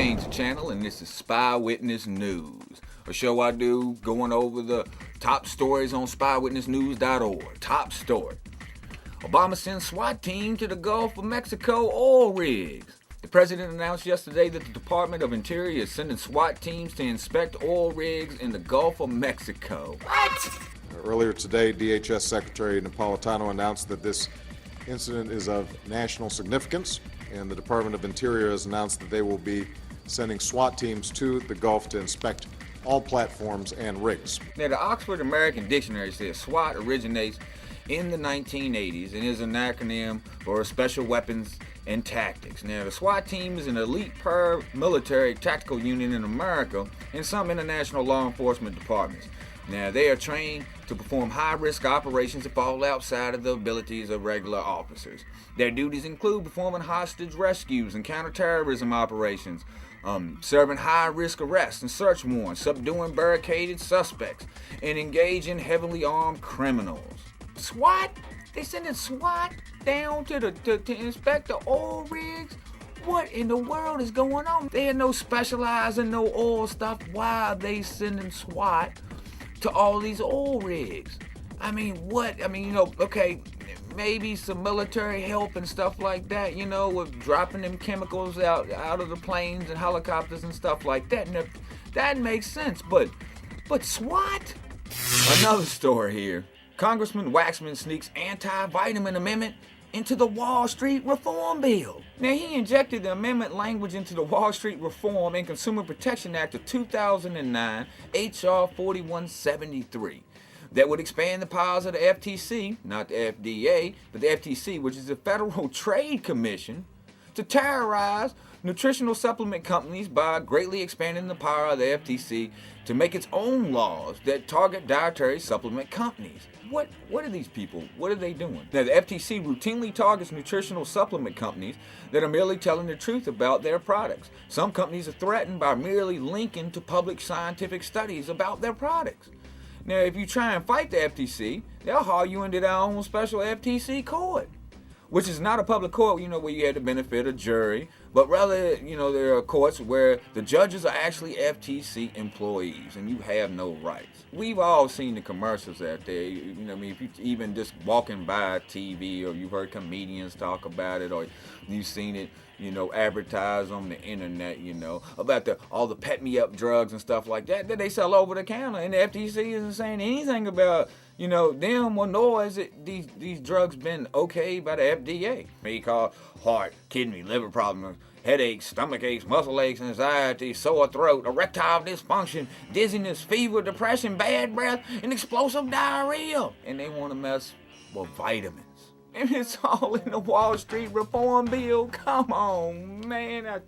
ChangeDaChannel, and this is SpyWitnessNews, a show I do going over the top stories on SpyWitnessNews.org. Top story: Obama sends SWAT team to the Gulf of Mexico oil rigs. The president announced yesterday that the Department of Interior is sending SWAT teams to inspect oil rigs in the Gulf of Mexico. What? Earlier today, DHS Secretary Napolitano announced that this incident is of national significance, and the Department of Interior has announced that they will be sending SWAT teams to the Gulf to inspect all platforms and rigs. Now, the Oxford American Dictionary says SWAT originates in the 1980s and is an acronym for Special Weapons and Tactics. Now, the SWAT team is an elite paramilitary tactical unit in America and some international law enforcement departments. Now, they are trained to perform high-risk operations that fall outside of the abilities of regular officers. Their duties include performing hostage rescues and counterterrorism operations, serving high-risk arrests and search warrants, subduing barricaded suspects, and engaging heavily armed criminals. SWAT? They sending SWAT down to inspect the oil rigs? What in the world is going on? They had no specialized and no oil stuff. Why are they sending SWAT to all these oil rigs? I mean, what? I mean, okay, maybe some military help and stuff like that, with dropping them chemicals out of the planes and helicopters and stuff like that. And that makes sense, but SWAT? Another story here. Congressman Waxman sneaks anti-vitamin amendment into the Wall Street Reform Bill. Now, he injected the amendment language into the Wall Street Reform and Consumer Protection Act of 2009, H.R. 4173, that would expand the powers of the FTC, not the FDA, but the FTC, which is the Federal Trade Commission, to terrorize nutritional supplement companies by greatly expanding the power of the FTC to make its own laws that target dietary supplement companies. What are these people? What are they doing? Now, the FTC routinely targets nutritional supplement companies that are merely telling the truth about their products. Some companies are threatened by merely linking to public scientific studies about their products. Now, if you try and fight the FTC, they'll haul you into their own special FTC court, which is not a public court, where you had the benefit of jury, but rather, there are courts where the judges are actually FTC employees and you have no rights. We've all seen the commercials out there. If you even just walking by TV, or you've heard comedians talk about it, or you've seen it, advertised on the internet, about all the pet-me-up drugs and stuff like that they sell over the counter, and the FTC isn't saying anything about, them or nor is it these drugs been okayed by the FDA. They call heart, kidney, liver problems, headaches, stomach aches, muscle aches, anxiety, sore throat, erectile dysfunction, dizziness, fever, depression, bad breath, and explosive diarrhea. And they want to mess with vitamins. And it's all in the Wall Street Reform Bill. Come on, man.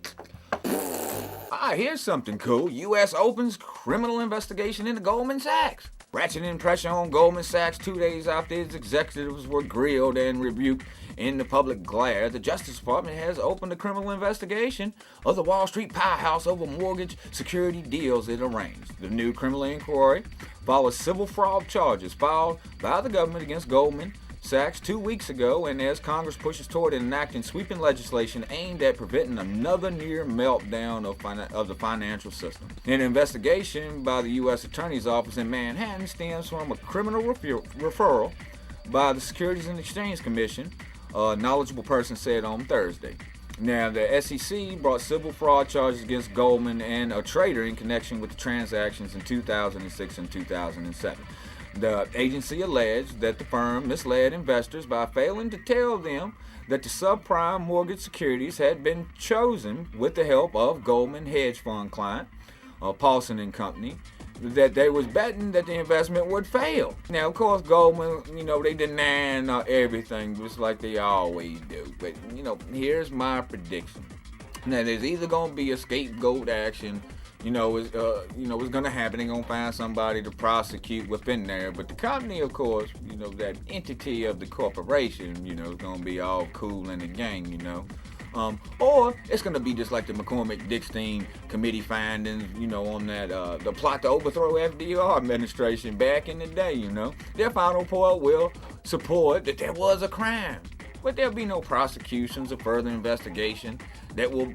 Here's something cool. U.S. opens criminal investigation into Goldman Sachs. Ratcheting pressure on Goldman Sachs 2 days after its executives were grilled and rebuked in the public glare, the Justice Department has opened a criminal investigation of the Wall Street powerhouse over mortgage security deals it arranged. The new criminal inquiry follows civil fraud charges filed by the government against Goldman Sachs 2 weeks ago, and as Congress pushes toward enacting sweeping legislation aimed at preventing another near meltdown of the financial system. An investigation by the U.S. Attorney's Office in Manhattan stems from a criminal referral by the Securities and Exchange Commission, a knowledgeable person said on Thursday. Now, the SEC brought civil fraud charges against Goldman and a trader in connection with the transactions in 2006 and 2007. The agency alleged that the firm misled investors by failing to tell them that the subprime mortgage securities had been chosen with the help of Goldman hedge fund client, Paulson and Company, that they was betting that the investment would fail. Now, of course, Goldman, they denying everything just like they always do. But, here's my prediction. Now, there's either going to be a scapegoat action, it's going to happen. They're going to find somebody to prosecute within there. But the company, of course, that entity of the corporation, is going to be all cool in the gang, Or it's going to be just like the McCormick-Dickstein committee findings, on that, the plot to overthrow FDR administration back in the day, Their final report will support that there was a crime. but there'll be no prosecutions or further investigation that will,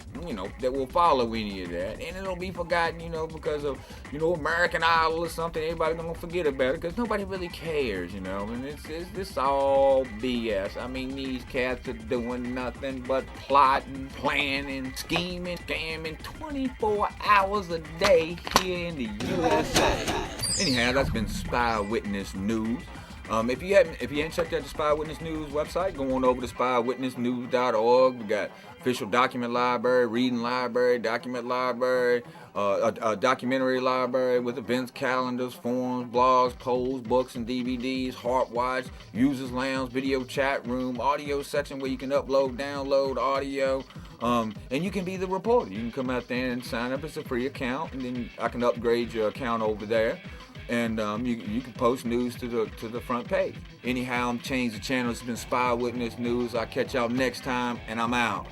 that will follow any of that, and it'll be forgotten, because of, American Idol or something. Everybody's gonna forget about it because nobody really cares, and it's all BS. I mean, these cats are doing nothing but plotting, planning, scheming, scamming 24 hours a day here in the USA. Anyhow, that's been Spy Witness News. If you hadn't checked out the Spy Witness News website, go on over to SpyWitnessNews.org. We got official document library, reading library, document library, a documentary library with events, calendars, forums, blogs, polls, books, and DVDs, heart watch, users lounge, video chat room, audio section where you can upload, download audio. And you can be the reporter. You can come out there and sign up. It's a free account, and then I can upgrade your account over there. And you can post news to the front page. Anyhow, I'm ChangeDaChannel. It's been Spy Witness News. I'll catch y'all next time, and I'm out.